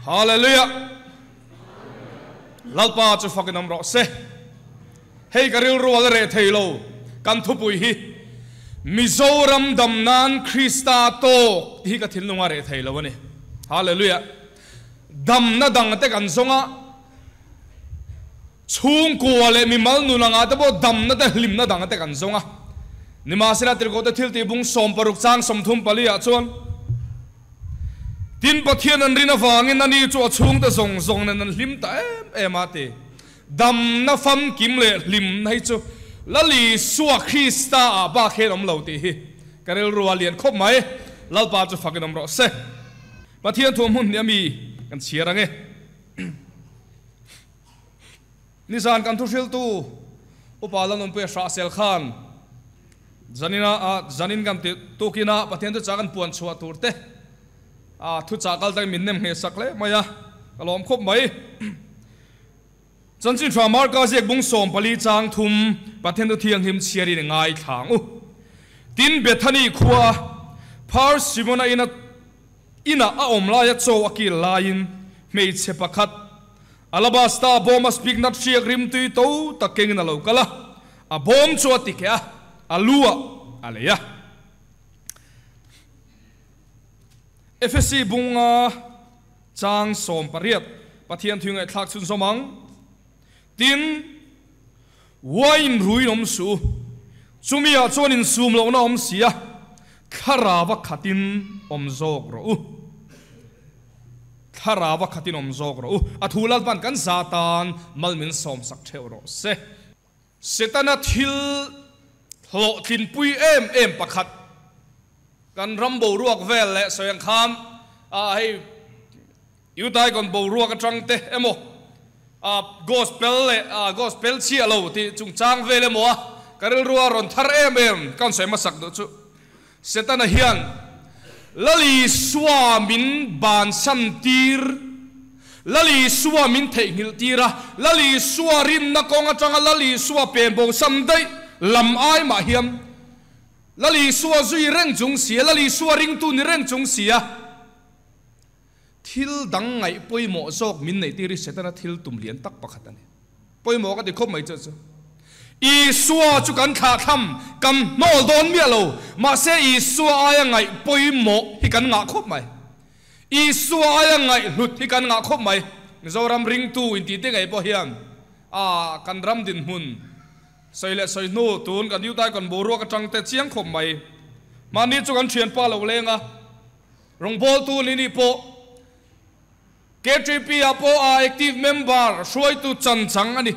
Hallelujah. Lalpa chu fakin amro se. Hey karil rual re thailo kan thupui hi Mizoram damnan Krista to hi ka thil nunga re thailo ni. Hallelujah. Damna dang te kan zonga chung ko le mi mal nu langa te bo damna te hlimna dang te kan zonga. Nimasina tirko te thil ti bung som paruk chang som thum pali a chon. Tin pathian an rina wangin ani chu chung te zong zong nan hlim ta em ate. Dam na fam kim le lim nai chu lali suwa Krista ba khelom lo ti hi karel rualian khop mai lalpa chu fakin amro se pathian thum hun ni ami kan chiarange nisan kan thu shil tu upalan on pe sha sel khan zanin gam te tukina pathian tu chakan puan chua turte thu chakal dang min nem he sakle maya kalom khop mai Chansin tra marka zek bung som pali chang thum pathen tu thiang him chiari ngai thang u tin bethani khuwa phar simona ina a omla ya cho akil lain mei che pakhat alabasta bom speak not chiak rim tui to takeng na lo kala a bom chu atikya alua aleya FSC bunga chang som pariat pathian thungai thak chun somang tin wine rui nom su chumia chonin sum lo na om sia kharawa khatin om zog ro kharawa khatin om zog ro athulal pan kan satan malmin som sak theu ro se setana thil hlo tin pui em pakhat kan rambo ruak vel le soyang kham hei yutai kon bo ruak atang te emo gospel chi alo ti chung chang vele mo karil ruwa ron thar em kan soi masak do chu setana hian lali swamin ban sam tir lali swamin theingil tira lali swarin na konga changa lali swa pen bo sam dai lam ai ma hiam lali swa zui reng chung sia lali swa ring tu ni reng chung sia thil dang ngai poimo zok min nei tiri setana thil tum lian tak pakhatani poimo ka ti khop mai chu I suwa chu kan kha tham kam nol don mi alo ma se I suwa aya ngai poimo hi kan nga khop mai I suwa aya ngai lut hi kan nga khop mai zoram ring tu in ti te ngai po hiam kan ram din hun soile soi no tun kan yu tai kan boru ka tang te chiang khop mai mani chu kan thian pa lo lenga rong bol tu ni po KTP apo active member suai tu chan chang ani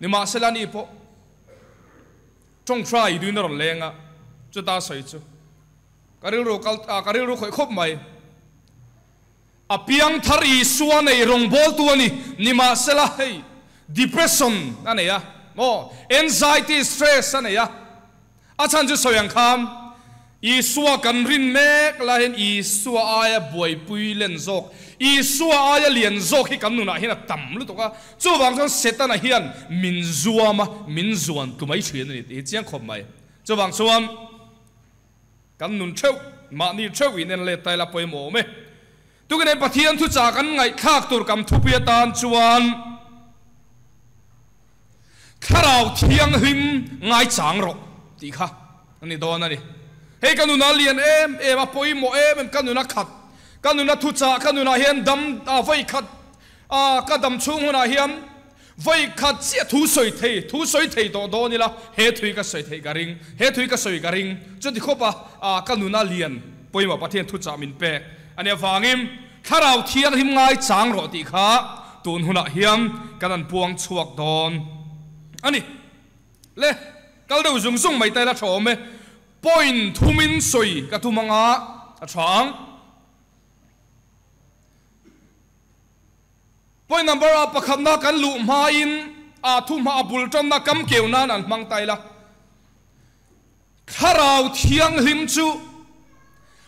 ni ma selani po trong try du na ron lenga chu ta soi chu karil ro khoi khop mai apiang thari suwa nei rong bol tu ani ni ma sela hei depression ane ya anxiety stress ane ya achan chu soyang kham Isua kan rin mek la hen Isua aya boy pui len zok Isua aya lian zok hi kan nuna hian tam lu to ka chu wang chang setana hian min zuan tumai thien ni ti chiang khom mai chu wang chuan kan nun theu ma ni theu in le tai la poi mo me tu kan pathian thu cha kan ngai khak tur kam thu pia tan chuan kharau thiang him ngai chang ro ti kha ani don ani Hey kanuna lian em apoimo em kanuna khat kanuna thucha kanuna hian dam vai khat ka dam chung huna hian vai khat chia thu soi thei do ni la he thui ka soi thei garing he thui ka soi garing choti khopa kanuna lian poima pathian thucha min pe ania wangim kharau thiang him ngai chang ro ti kha tun huna hiam kanan puang chuak don ani le kal do zung mai tai la thome point thumin soi ka thumanga athang point number pakhamna kan lu ma in thuma abul ton na kam keuna nan mang taila kharau thiang him chu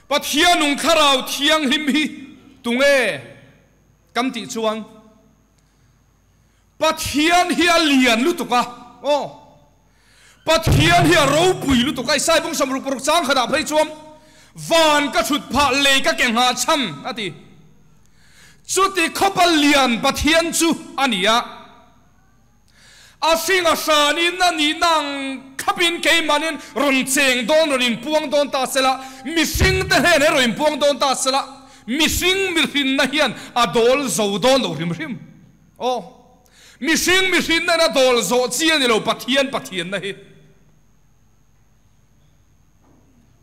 pathianung kharau thiang him hi tunge kam ti chuan pathian hi alian lu tuka pathian hi ro pui lu to kai sai bung samru por chang khada phei chuam van ka thut pha le ka keng ha cham ati chu ti khopa lian pathian chu ania a singa sanin ani nang khapin ke manin ron cheng don ron puang don ta sela missing te he ne ron puang don ta sela missing mirin na hian adol zo don lo rim rim missing na dol zo chian ni lo pathian na hi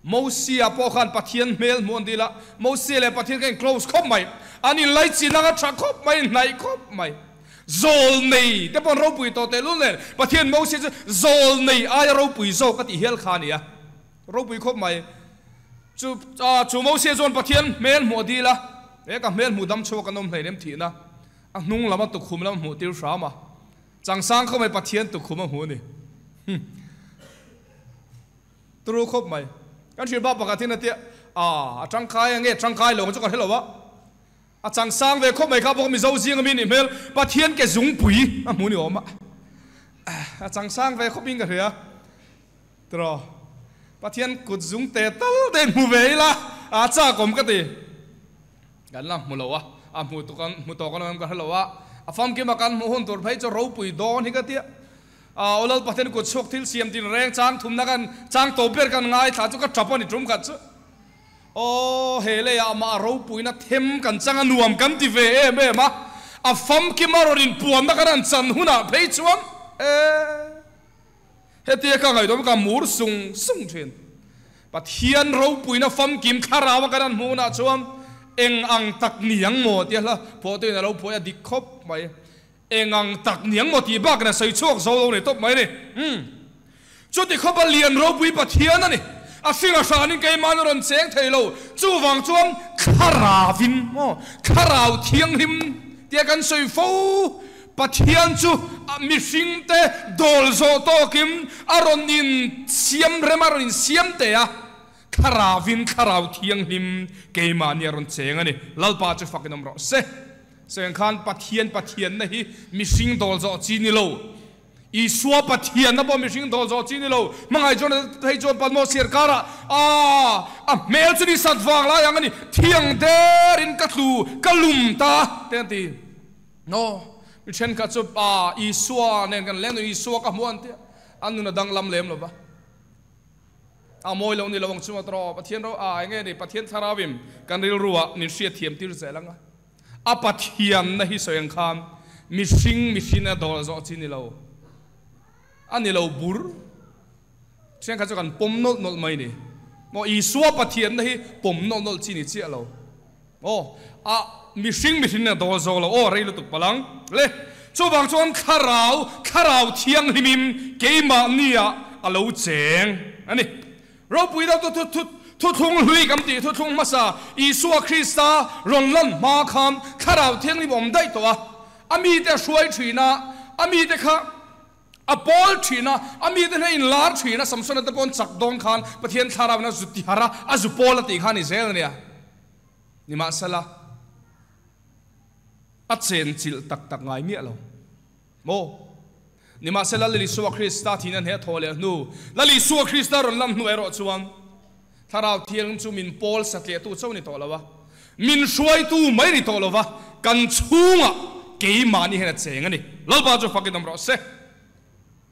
Mosia pokhan pathian mel mondila Mosia le pathian ken close khop mai ani lai chinanga tra khop mai nai khop mai zol nei te pon ro pui to te lu le pathian Mosia zol nei ai ro pui zo ka ti hel khania ro pui khop mai chu Mosia zon pathian mel modila e ka mel mudam chu ka nom hleinem thina a nung lama tu khum lam mu tir sama chang sang kho mai pathian tu khum hu ni tru khop mai kan shir ba ka thina te chang khai lo chu ka helo wa a chang sang ve khop mai kha bo mi zo jing mi ni mel pathian ke zung pui a mu ni oma a chang sang ve khop ing ka ria tro pathian kut zung te tal de mu ve la a cha kom ka ti gan la mu lo wa a mu to kan ka helo wa a fam ke ma kan mu hon tor phai cho ro pui don hi ka ti olal pathian ko chok thil siam tin reng chang thum na kan chang to ber kan ngai tha chu ka trapani trum khat chu hele ya ma ro puina them kan changa nuam kan ti ve ma a fam ki marorin puam na kan chan huna phei chuam heti ka ngai dom ka mur sung thin pathian ro puina fam kim kharawa kan mu na chuam eng ang tak niang mo ti la po te na ro po ya dikhop mai engang tak niang mo ti bak na sei chuak zo lo ne top mai ni chu ti khopa lian ro pui pathian ani a singa sanin ke man ron cheng theilo chu wang chuan kharavin kharau thiang him tia kan soi fo pathian chu mi sing te dol zo to kim aron in siam remarin siam te a kharavin kharau thiang him ke man ron cheng ani lalpa chu fakinom ro se Seng khan pathian na hi missing dol zo chi ni lo I suwa pathian na bo missing dol zo chi ni lo mangai jon thei jon palmo sirkara mel chu ni satwang la yang ani thiang der in katlu kalum ta tenti no mi chen ka chu I suwa nen kan len I suwa ka muan te anu na dang lam lem lo ba moi lo ni lawang chu ma tro pathian ro nge ni pathian tharawim kan ril ruwa ni sia thiam tir zelanga apathian na hi soyang khan missing na dol zo chi ni lo ani lo bur chen kha kan pom nol mai ni mo I suwa pathian na hi pom nol chi ni chi lo missing na dol zo lo rei lu tuk palang le chu bang chuan kharau thiang himim keima nia alo cheng ani ro pui da thu thung hui kam ti thu thung masa Isua Krista ronlan ma kham kharau thiang ni bom dai to ami te suai thina ami te kha apol thina ami te in lar thina samsona te pon chak don khan pathian tharaw na zuti hara azupol ti khan Israel nia ni ma sala achen chil tak ngai mi lo mo ni ma sala li Isua Krista thina he thole nu lali Isua Krista ronlam nu ero chuan tharau thiang chu min pol satle tu chau ni tolawa min suai tu mai ri tolawa kan chunga ke mani hena cheng ani lalba chu fakidam ro se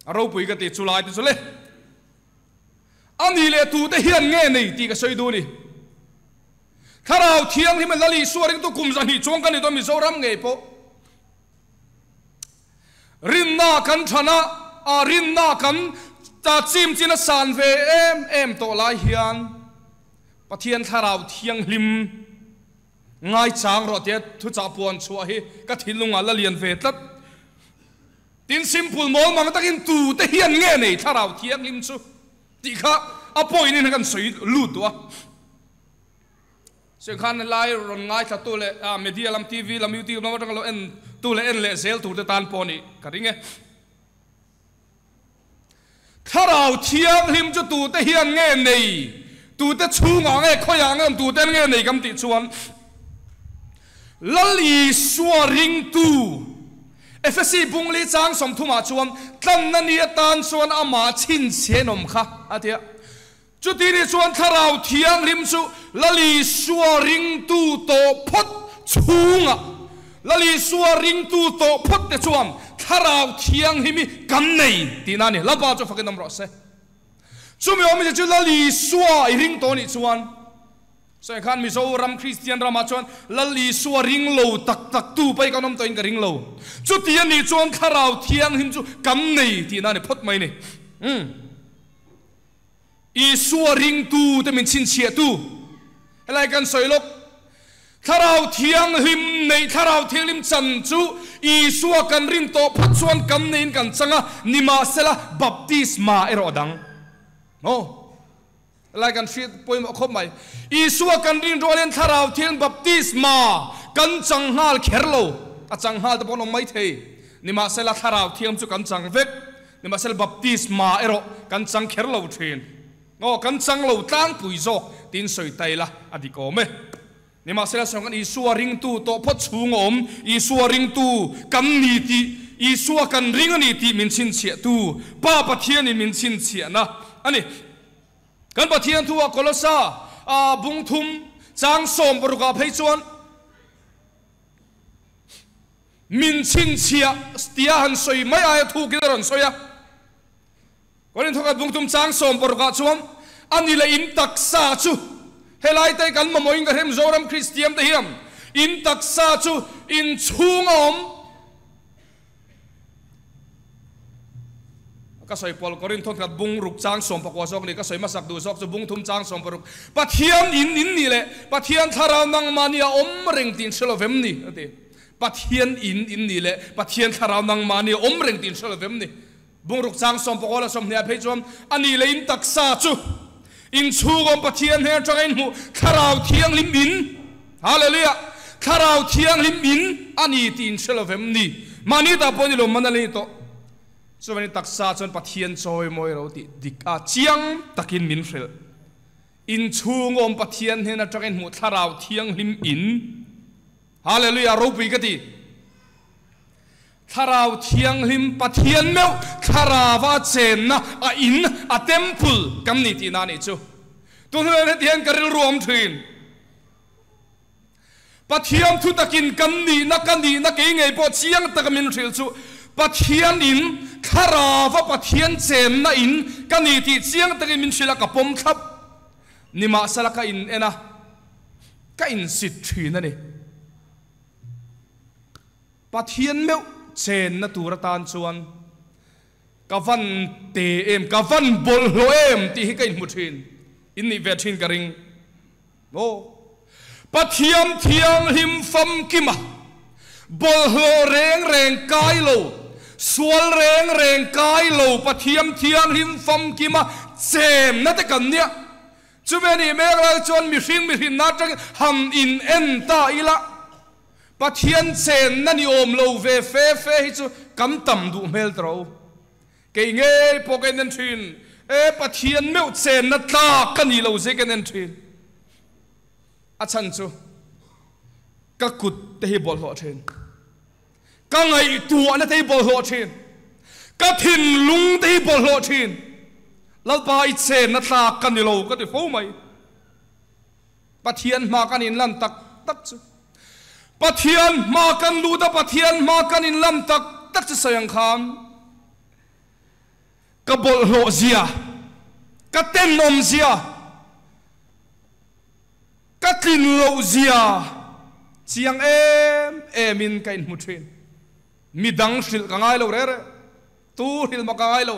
aro pui ka ti chulai ti chule ani le tu te hian nge nei ti ka soi du ni tharau thiang him lali suaring tu kum zani chong kan ni to mi zoram nge po rinna kan thana rinna kan ta chim china san ve em to lai hian pathian tharau thiang hlim ngai chang ro te thu cha pon chua hi ka thilunga la lian ve tat tin simple mol mang takin tu te hian nge nei tharau thiang hlim chu ti kha apoi ni kan soi lu to se khan lai ron ngai tha tu le media lam TV lam YouTube no tang lo en tu le en le zel tu te tan poni ka ringe tharau thiang hlim chu tu te hian nge nei tu te chunga nge khoya ngam tu te nge nei kam ti chuan lali suaring tu FSC bungli chang som thuma chuan tlan na ni tan chuan ama chin chenom kha atia chu ti ni chuan tharau thiang hlim chu lali suaring tu to phot chunga lali suwa ring tu to phot te chuan tharau thiang himi kan nei tina ni laba cho fakin namro se chumi omi chu lali suwa ring to ni chuan so khan mi so ram Christian rama chuan lali suwa ring lo tak tu pai kanom to in ka ring lo chu tian ni chuan tharau thiang him chu kan nei tina ni phot mai ni i suwa ring tu te min chin chia tu helai kan soilok tharau thiang him nei tharau thiang lim chan chu i suwa kan rin to phat chuan kam nei kan changa nima sela baptisma erodang no lai kan fit poim khop mai i suwa kan rin rolen tharau thiang baptisma kan chang hal kherlo a chang hal to bon mai thei nima sela tharau thiam chu kan chang vek nima sel baptisma ero kan chang kherlo thin no kan chang lo tang pui zo tin soi tai la adikome ni ma sela song i suwa ring tu to phot chung om i suwa ring tu kan ni ti i suwa kan ring ani ti min chin chia tu pa pathian ni min chin chia na ani kan pathian tu a kolosa a bung thum chang som boruka phei chuan min chin chia stia han soi mai ai thu ki ron soya korin thoka bung thum chang som boruka chuan ani la in tak sa chu helai tay kan ma moing ka hem zoram Christian te hiam in taksa chu in chungom ka soi pol korin thon ka bung ruk chang som pakwa sok ni ka soi masak du sok chu bung thum chang som paruk pathian in ni le pathian tharau nang mania om reng tin selovem ni ate pathian in ni le pathian tharau nang mania om reng tin selovem ni bung ruk chang som pakwa som nia phei chom ani le in taksa chu in chugom pathian he tangin mu tharau thiang lim in hallelujah tharau thiang lim in ani tin selovem ni mani ta poni lo manali to so many taksa chon pathian choi moi ro ti dika chiang takin min hrel in chungom pathian he na tangin mu tharau thiang lim in hallelujah ro pi ka ti tharau thiang lim pathian meu tharawa chen na a in a temple kam ni ti na ni chu tu ne tian karil ruam thin pathian thu takin kam ni na ke ngei po chiang tak min thil chu pathian in tharawa pathian chen na in kan ni ti chiang tak min thila ka pom thap ni ma sala ka in ena ka in sit thin na ni pathian meu chen na turatan chuan kavan te em kavan bol lo em ti hi kain muthin in ni vethin karing o pathiam thiang him fam kima bol lo reng kai lo sual reng kai lo pathiam thiang him fam kima chem na te kan nia chu ve ni me la chon mi hring na tang ham in en ta ila pathian chen na ni om lo ve fe hi chu kam tam du mel tro ke nge poken en thin e pathian meu chen na ta kan ni lo ze ken en thin a chan chu ka kut te hi bol ho thin ka ngai tu na te bol ho thin ka thin lung te bol ho thin lal pa I chen na ta kan ni lo ka te fo mai pathian ma kan in lan tak chu pathian ma kan lu da pathian ma kan in lam tak chu sayang kham ka bol ho zia ka ten nom zia ka tin lo zia chiang em in kain muthin midang sil ka ngai lo re tu hil ma ka ngai lo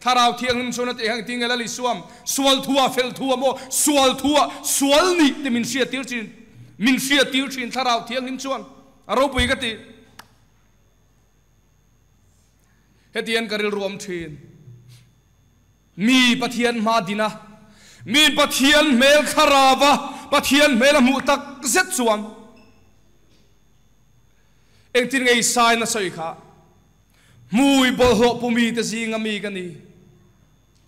tharau thiang him chona te hang ting ala li suam sual thua fel thua mo sual ni te min sia tir chin min sia tir chin tharau thiang him chuan aro pui ka ti hetian karil ruam thin mi pathian ma dina mi pathian mel kharawa pathian mel mu tak zet chuam engtin ngei sai na soi kha mui bol ho pumi te zinga mi kani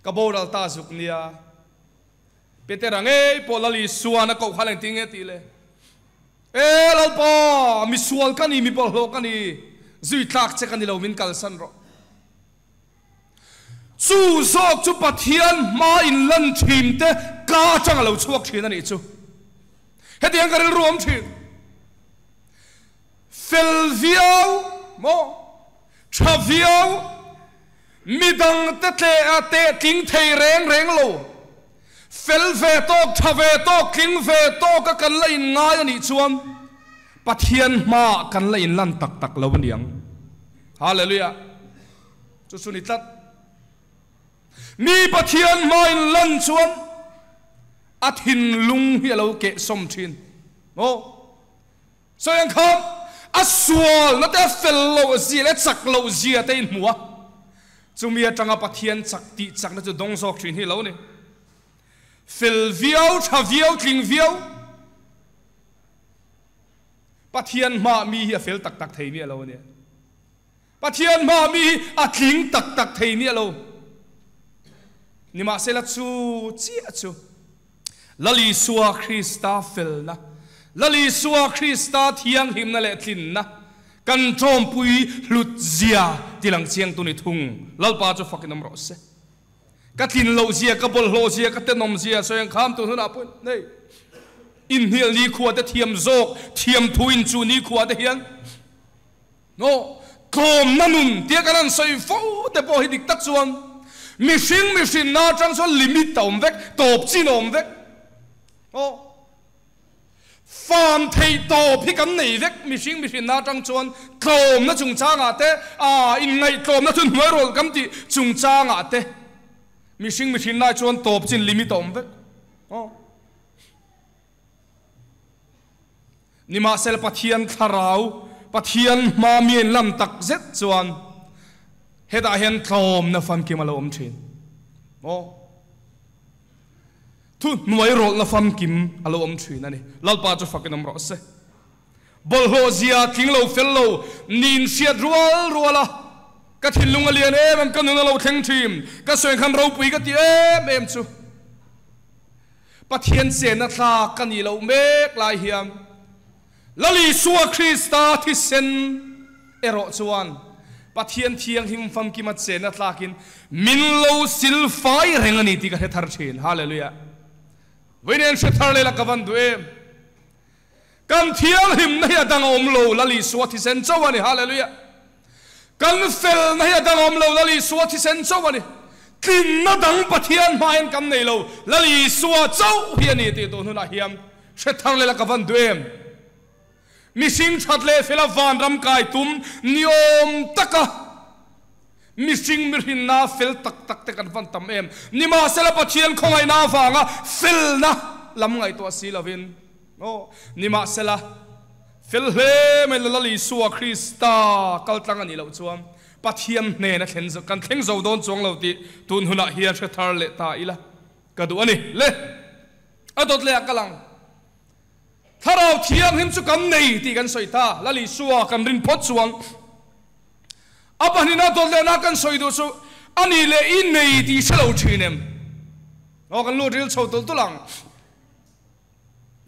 ka boral ta zuk nia peterang polali suana ko khaleng tinge ti le lalpa mi sual kani mi bol ho kani zui tlak che kani lo min kal san ro chu zok chu pathian ma in lan thim te ka chang lo chuak thin ani chu hetiang karil ruam thin fel viau mo cha viau mi dang te king thei reng lo fel ve to cha ve to king ve to ka kan la in ngai ani chuan pathian ma kan la in lan tak lo niang hallelujah chu suni tat mi pathian ma in lan chuan athin lung hi lo ke som thin mo so yang kham aswal na te fel lo zi le chak lo zi te in muwa chumi atanga pathian chak ti chak na chu dong sok thin hi lo ni fel viau tha viau tling viau pathian ma mi hi fel tak thei mi lo ni pathian ma mi a tling tak thei mi lo ni ma se la chu chi a chu lali suwa Krista fel na lali suwa Krista thiang him na le thin na kan trom pui lut zia tilang chiang tu ni thung lalpa chu fakin am ro se ka thin lo zia ka bol lo zia ka te nom zia so yang kham tu na pun nei in hil ni khuwa te thiam zok thiam thuin chu ni khuwa te hian no kom nanun tia kanan soi fo te po hi dik tak chuan mission na chang so limit tom vek top chin om vek o farm thei to phi kam nei vek mission na chang chuan klom na chung changa te in ngai klom na thun hoi rol kam ti chung changa te mission na chuan top chin limit om vek o nima sel pathian tharau pathian ma mien lam tak zet chuan heta hian klom na fam kim alo om thin o thu nuai rol na fam kim alo om thin ani lalpa chu fakin am ro se bol ho zia king lo fel lo nin siat ruala ka thin lunga lian em kan nu lo theng thim ka soin khan ro pui ka ti em chu pathian se na tha kan ni lo mek lai hiam lali suwa Krista thi sen ero chuan pathian thiang him fam ki mat se na tlakin min lo sil fai rengani ti ka he thar thin hallelujah Vinen se thar le la kavan du em kan thiang him na ya dang om lo lali suwa thi sen chawani hallelujah kan fel na ya dang om lo lali suwa thi sen chawani tin na dang pathian main kam nei lo lali suwa chaw hiani ti to huna hiam se thar le la kavan du em missing chatle fela van ram kai tum niom taka missing mirin na fel tak te kan van tam em nima sela pathian khongai na wanga fel na lam ngai to silavin o nima sela fel he me lali suwa Krista kaltang ani lo chuam pathian ne na thlen zo kan thleng zo don chong lo ti tun huna hiya the thar le ta ila kadu ani le adot le akalang tharau thiang him chu kam nei ti kan soita lali suwa kan rin phot chuang apanina dol le na kan soi do chu ani le in nei ti selo thinem o kan lu ril chho tol tulang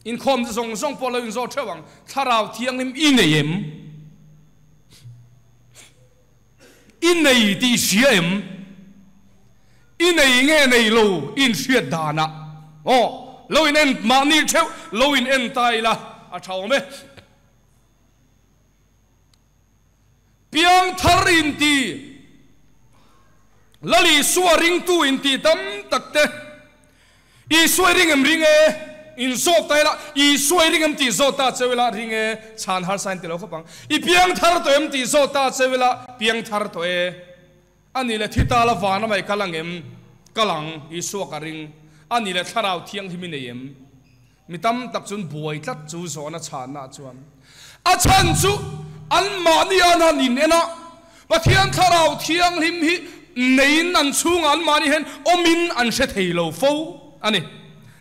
in khom zong polo in zo thewang tharau thiang him in nei in nei ti siem in nei nge nei lo in siat dana o lo in en ma ni theu lo in en tai la a thau me piang tharin ti lali suaring tu in ti tam takte i suaring em ring e in so tai la i suaring em ti zo ta chewela ring e chan har sain ti lo khopang i piang thar to em ti zo ta chewela piang thar to e ani le thita la wana mai kalang i suaka ring ani le tharau thiang himi neem mitam tak chun buai tlat chu zona chana chuan a chan chu an mani ana nin ena pathian tharau thiang him hi nein an chung an mani hen omin an se theilo fo ani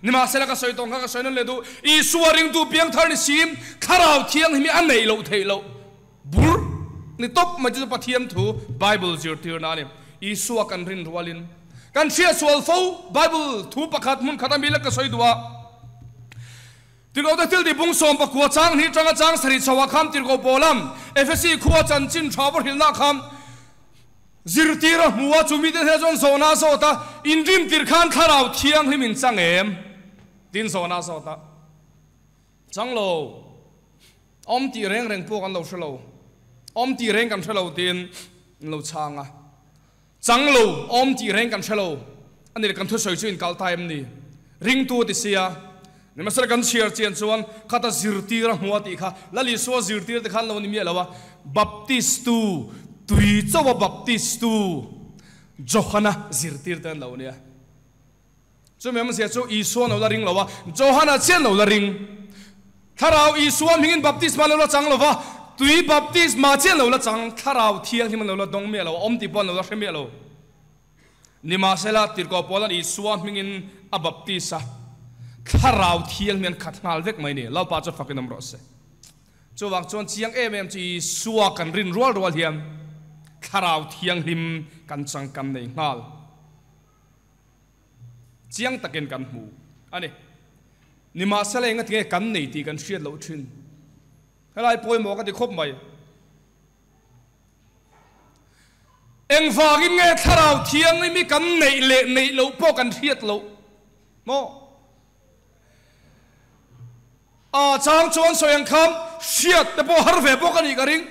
nima sela ka soitong ka soinon le du i suaring tu piang thar ni sim tharau thiang himi an neilo theilo bur ni top ma chu pathian thu bible zir tir na ni i suwa kan rin rualin kan sia sual fo bible thu pakhat mun khatami la ka soidua tirgo da til di bung som pa kwa chang ni changa chang sari chawa kham tirgo bolam fsc khuwa chan chin thawar hilna kham zirtira muwa chumi de hejon zona sota indim tir khan tharau thiang himin chang em tin zona sota changlo อมตีเร่งพวกกันเราเชลอมตีเร่งกันเชลเตียนเราช่างอ่ะจังเราอมตีเร่งกันเชลอันนี้กันทุกสิ่งที่กัลไทม์นี่ริงตัวติเสียนี่มันสกันเชียร์เจียนส่วนข้าตาซิรตีระหัวติค่ะแล้วลิสวาซิรตีระขันเรานี่มีอะไรวะบัพติสตูตุยเจ้าว่าบัพติสตูโจฮานะซิรตีระเราเนี่ยช่วยแม่มันเสียช่วยอีส่วนเราละริงเราวะโจฮานะเชียนเราละริงถ้าเราอีส่วนมิงินบัพติสมาเราละจังเราวะตุยบัพติสมาเชียนเราละจังถ้าเราเที่ยงที่มันเราละดงเมียเราอมติปอนเราละเชมีเรานี่มาเสละติดกับปอนอีส่วนมิงินอับัพติสถ้าเราเที่ยงเมียนขัดงานเล็กไหมเนี่ยเราป้าจะฟังกันน้ำร้อนเสียจวกจวนเชียงเอ็มจีสัวกันรินรัวเทียมถ้าเราเที่ยงหิมกันจังกันในงานเชียงตะเกียนกันหูอันนี้นี่มาเสละงั้นที่กันในตีกันเชียดเราชินอะไรป่วยหมอกันที่ครบไหมเอ็งฝากินไงถ้าเราเที่ยงไม่มีกันในเละในเราพวกกันเชียดเราโมจางชวนสวยงคำเชียดแต่พอฮาร์เวพวกกันอีกริง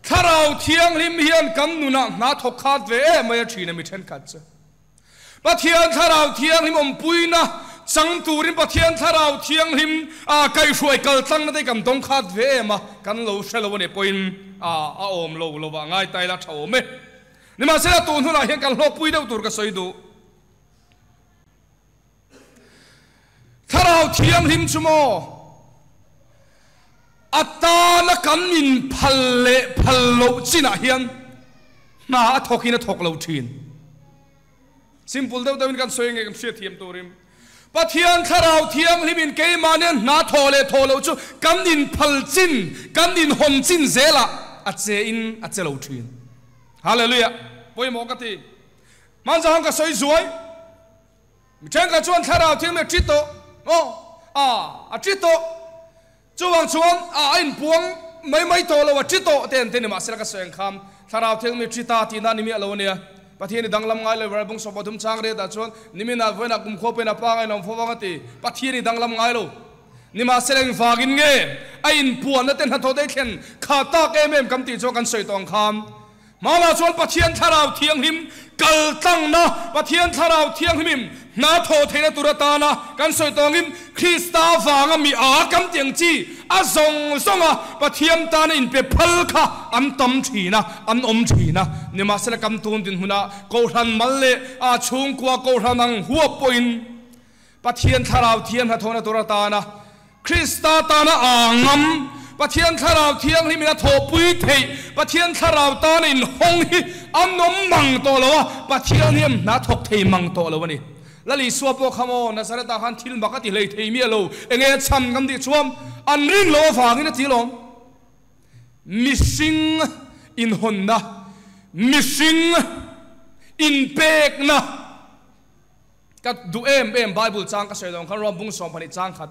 ถ้าเราเที่ยงริมเฮียนกันนุนะนาทกขาดเวไม่ชีนมิเชนกัดเจปะเทียนถ้าเราเที่ยงริมอมปุยนะจังตูริมปะเทียนถ้าเราเที่ยงริมไก่ช่วยกัลตั้งนั่นได้กำตงขาดเวมากันเราเชลวันเอปุยนอมเราว่าง่ายตายละเท่าเมนี่มาเสียตูนทุนอะไรเห็นกันโลปุยเดาตูรก็สวยดูถ้าเราเที่ยงริมชั่วโมงอัตตาละกันมินพัลเลพัลโลจินะเฮียนน่าทกินทกเราชิน simple เดียวกันกันสวยงามเสียเทียมตัวริมปะเทียนถ้าเราเที่ยงริมินเกยมาเนี่ยน่าทอเลทอเราจูกันดินพัลจินกันดินหอมจินเซละอัจเจอินอัจเจเราชินฮาเลลูยาป่วยหมอกติมันจะห้องก็สวยสวยเช่นกับชวนถ้าเราเที่ยงเนี่ยจิตโตจิตโตจวงชวนอินพวงไม่โตแล้วว่าจิตโตเต้นมาเสียก็เสียงคำถ้าเราเที่ยงมีจิตตาที่นั่นนี่มีอะไรวะเนี่ยประเทศนี้ดังลำไงเลยวันบุญสมบัติช่างเรียดชวนนี่มีน่าเวนักกุมโคเป็นน่าปังไอ้น้องฟังกันประเทศนี้ดังลำไงลูนี่มาเสียงฝากินเงี้ยอินพวงนั่นเต้นหัดโตได้เข็นขาตากเอ็มกำตีจวกันสวยตองคำมาชวนประเทศถ้าเราเที่ยงหิมกัลตั้งนะประเทศถ้าเราเที่ยงหิมนาโทเทนตุรตานะกันสวยตองหิมคริสตาฟางมีอากำเตียงจีส่งปะเทียมตาในอินเปพัลค่ะอันตมชีนะอันอมชีนะเนี่ยมาเสละกำตูนดินหุนะโกรันมัลเลชุงกัวโกรันังหัวปอินปะเทียนทาราวเทียนหัทนตุรตานะคริสตาตานะอ่างมปะเทียนทาราวเทียงที่มีนะโทปุยเทปะเทียนทาราวตาในหงฮิอันนมมังโตโลปะเทียนเนี่ยนาทกเทมังโตโลวะนี่แล้วลิสวปโอขโมนะสารตาขันทิลบักติเลยเทมีโลเองช้ำกันดิชวมอันริงโลฝากนี่ทีลม missing in Honda missing in เป็กนะก็ดูBible จางก็เสด็จขันรวมบุ้งสองพันจางขัด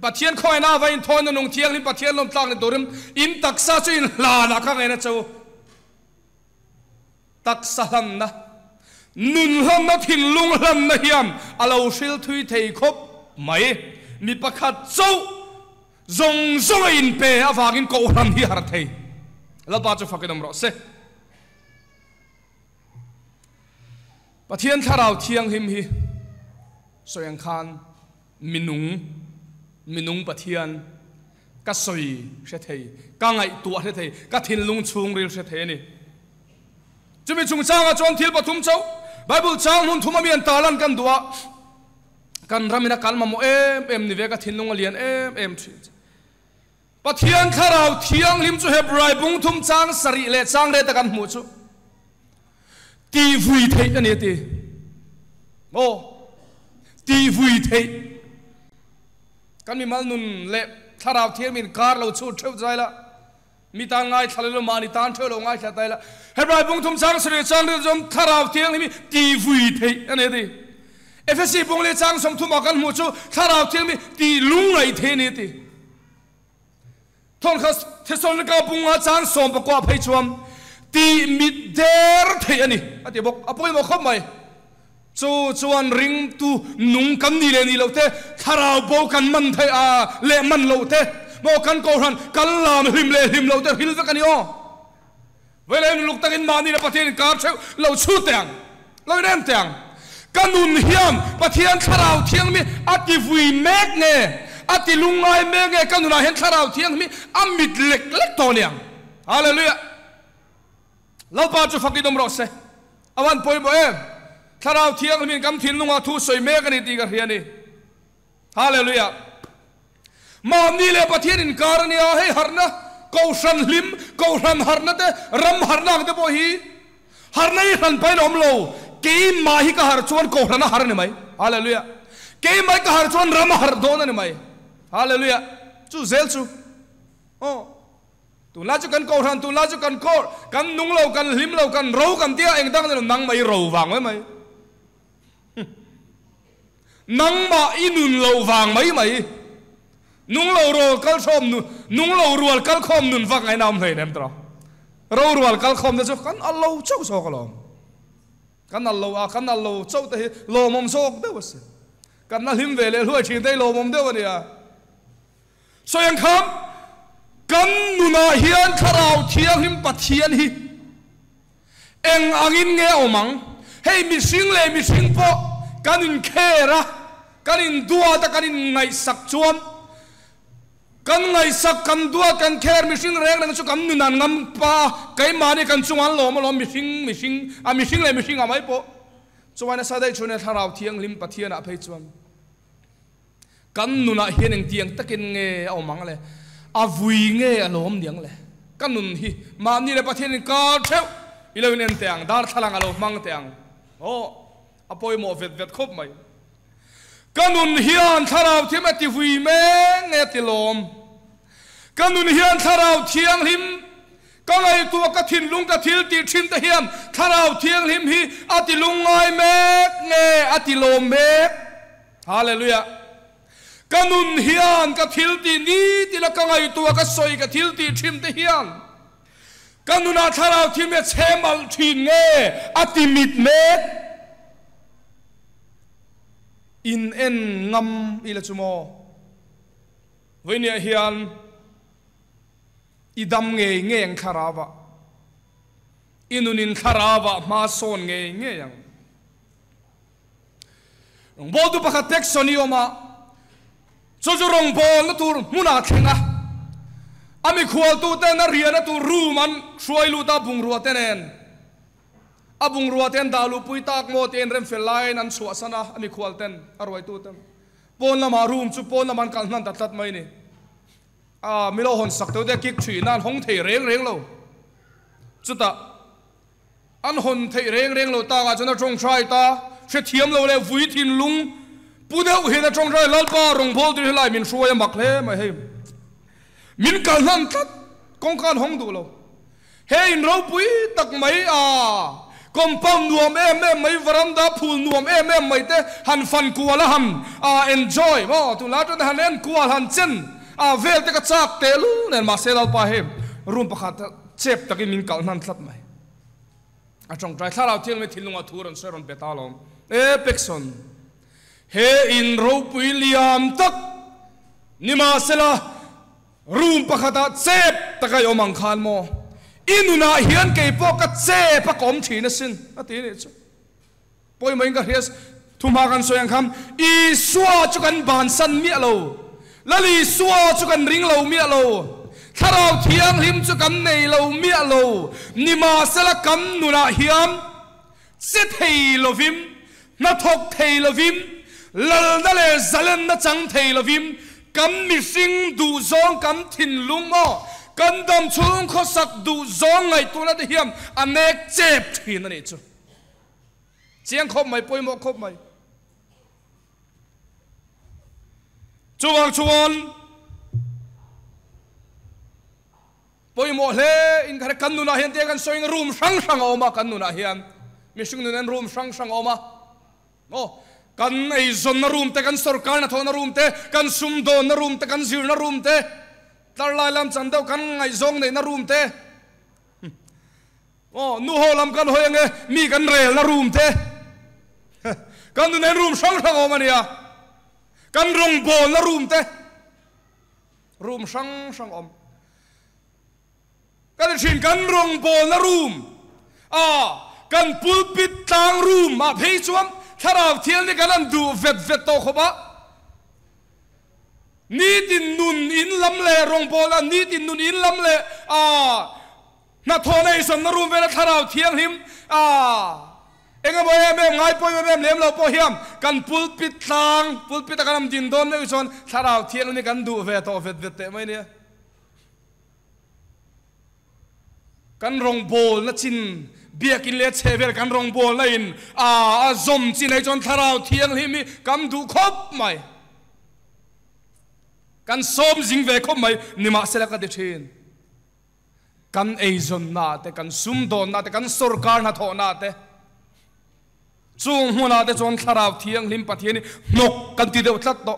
ปะเทียนคอยหน้าไว้อินทอนนงเทียงนี่ปะเทียนลมตั้งในตัวริมอินตักซาจุอินลานะข้างไงนะเจ้าตักซาลันนะนุนลันนะทิ้งลุงลันนะเฮียมอาเราชิลทุยเทยคบไหมมีประคัดเจ้าจงอินเปย์อาฟากินโกรันที่หาร์เทยแล้วป้าจะฟังกันน้ำร้อนเสปะเทียนถ้าเราเทียงหิมฮีสวยงคานมินุงปะเทียนก็สวยเสียเทยก็ไงตัวเสียเทยก็ทิ้งลุงชุงเรียลเสียเทยนี่จะมีชุงจ้างจวนทิลปทุมเจ้าไบเบิลจ้างหุ่นทุ่มมีอันตาลันกันดัวกันรามินักการมาโมนี่เวก็ทิ้งลุงเลียนปะเทียนถ้าเราเทียงลิมจูเฮบไรบุงทุ่มจ้างสริเลจ้างเรตกันหมู่จูตีวุยเทยอันนี้ตีตีวุยเทยกันมีมันนุนเละถ้าเราเทียงมีการเราชูเชื่อใจละมีตาง่ายทะเลลมานิตานเชื่อเราง่ายแค่ใจละเฮบไรบุงทุ่มจ้างสริจ้างเรจอมถ้าเราเทียงมีตีวุยเทยอันนี้ตีเอฟซีบุงเลจ้างสมทุ่มกันหมู่จูถ้าเราเทียงมีตีลุงไรเทนี่ตีทนข้าเทศนกาบุงอาจารย์สมประกอบให้ชวมตีมิดเดอร์เทียนี่อธิบอกอภัยมาเข้าไหมจวนริงตูนุ่งกันนี่เลยนี่เราเทถ้าเราบอกกันมันเทเลมันเราเท mo kan ko ran kan lam him le him lo te hil ve kan yo vele luk takin mani le pathian kar cheu lo chu tang lo nem tang kanun hiam pathian tharau thiang mi ati vui mek nge ati lungai mek nge kanuna hen tharau thiang mi amit lek lek to liang hallelujah lo pa chu fakidom ro se awan poi bo em tharau thiang mi kam thin lunga thu soi mek ani ti ka hiani hallelujah ma ni le pathian in kar ni a he harna kausan lim kausan harna te ram harna te bo hi harna hi ran pai nom lo ke ma hi ka har chuan kausan har ni mai hallelujah ke mai ka har chuan ram har do na ni mai hallelujah chu zel chu oh tu la chu kan kausan tu la chu kan ko kan nung lo kan lim lo kan ro kan tia eng dang nang mai ro wang mai nang ma inun lo wang mai nung lo ro kal khom nu nung lo rual kal khom nun vak ai nam thei nem tra ro rual kal khom na chu kan allo chau so kalom kan allo chau te lo mom sok de was kan na him ve le hloi chi te lo mom de wa nia so yang kham kan nu na hian tharau thiang him pathian hi eng angin nge omang hei mi sing po kan in khera kan in dua ta kan in ngai sak chuam kan ngai sak kan dua kan kher mi sing reng nang chu kam nu nan ngam pa kai ma ni kan chuan lo ma lo mi sing a mai po chuan sa dai chune tharau thiang lim pathian a phei chuan kan nu na hian eng tiang takin nge au mang le a vui nge a lom diang le kan nun hi ma ni le pathian ka theu iloin en teang dar thalang a lo mang teang o apoi mo vet khop mai kanun hian tharau thiam ati vui me nge ti lom kanun hian tharau thiang lim ka ngai tu ka thin lung ka thil ti thin ta hiam tharau thiang lim hi ati lungai me nge ati lom me hallelujah kanun hian ka thil ti ni ti la ka ngai tu ka soi ka thil ti thin ta hiam kanuna tharau thiam me chemal thin nge ati mit me in en ngam ila chumo venia hian idam nge ang kharawa inunin kharawa ma son nge yang bodu pakhat tek sonioma chojurong bol na tur muna thenga ami khwal tu te na riana tu ruman shroilu ta bungruwa tenen abung ruaten dalu puitak mo ten rem felain an suasana ami khwalten arwai tu tem pon lama room chu pon laman kal nan tat mai ni a milo hon sak to de kik thui nan hong thei reng lo chuta an hon thei reng lo ta ga chuna chong trai ta she thiam lo le vui thin lung pu de u he na chong trai lal pa rong bol tri lai min shuaya mak le mai he min kal nan tat kong kan hong du lo he in ro pui tak mai a compound nuam em mai varanda phul nuam em mai te han fan kuala han enjoy mo tu la to han en kual han chen vel te ka chak te lu nen ma selal pa he room pakhat chep takin min kal nan thlat mai a chong trai tharau thiang me thilunga thuron seron betalom e pekson he in ro pui liam tak nima sela room pakhata chep takai omang khan mo inuna hian ke po ka che pa kom thina sin ati ni chu poi mai ka hes thuma kan soyang kham I swa chu kan ban san mi lo lali swa chu kan ring lo mi lo tharau thiang lim chu kan nei lo mi lo nima sela kam nuna hiam se thei lovim na thok thei lovim lal dale zalen na chang thei lovim kam mi sing du zong kam thin lung mo kan dam chung kho sak du zong ngai tu na de hiam anek chep thin ani chu chiang khop mai poi mo khop mai chuan poi mo le in khare kan nu na hian te kan soing room sang oma kan nu na hian mi sing nu nen room sang oma o kan ei zon na room te kan sarkar na thona room te kan sum do na room te kan zir na room te tar lai lam chan deuh kan ngai zong nei na room te o nu ho lam kan hoyange mi kan rel na room te kan nu nen room sang oma nia kan rong bol na room te รูมช่างอมกันชินกันรองบอลนะรูมกันปุลปิดทางรูมเพย์จวมถ้าเราเที่ยวนี่กันดูเวทโตขบะนี่ดินนุนอินลำเล่รองบอลนี่ดินนุนอินลำเล่นัทโทในสนรูมเวลาถ้าเราเที่ยวหิมเอ็งก็บอกแม่ไงป่วยแม่เลี้ยงเราป่วยเฮียมกันปุลปิดทางปุลปิดกันดินโดนเลยส่วนถ้าเราเที่ยวนี่กันดูเวทโตเวทเตะไหมเนี่ยกันรองบอลนะจินเบียกินเลี้ยเชเวลกันรองบอลนะอินจมจินในจนถ้าเราเที่ยวหิมกันดูครบไหมกันส้มจิงเวคบไหมนิมาเสละกันเดชินกันเอจนนาเตกันซุ่มโดนนาเตกันสุรการนาโทนาเตจูงหัวนาเตจนถ้าเราเที่ยงลิมปะเทียนี่นกกันตีเดียวชัดโต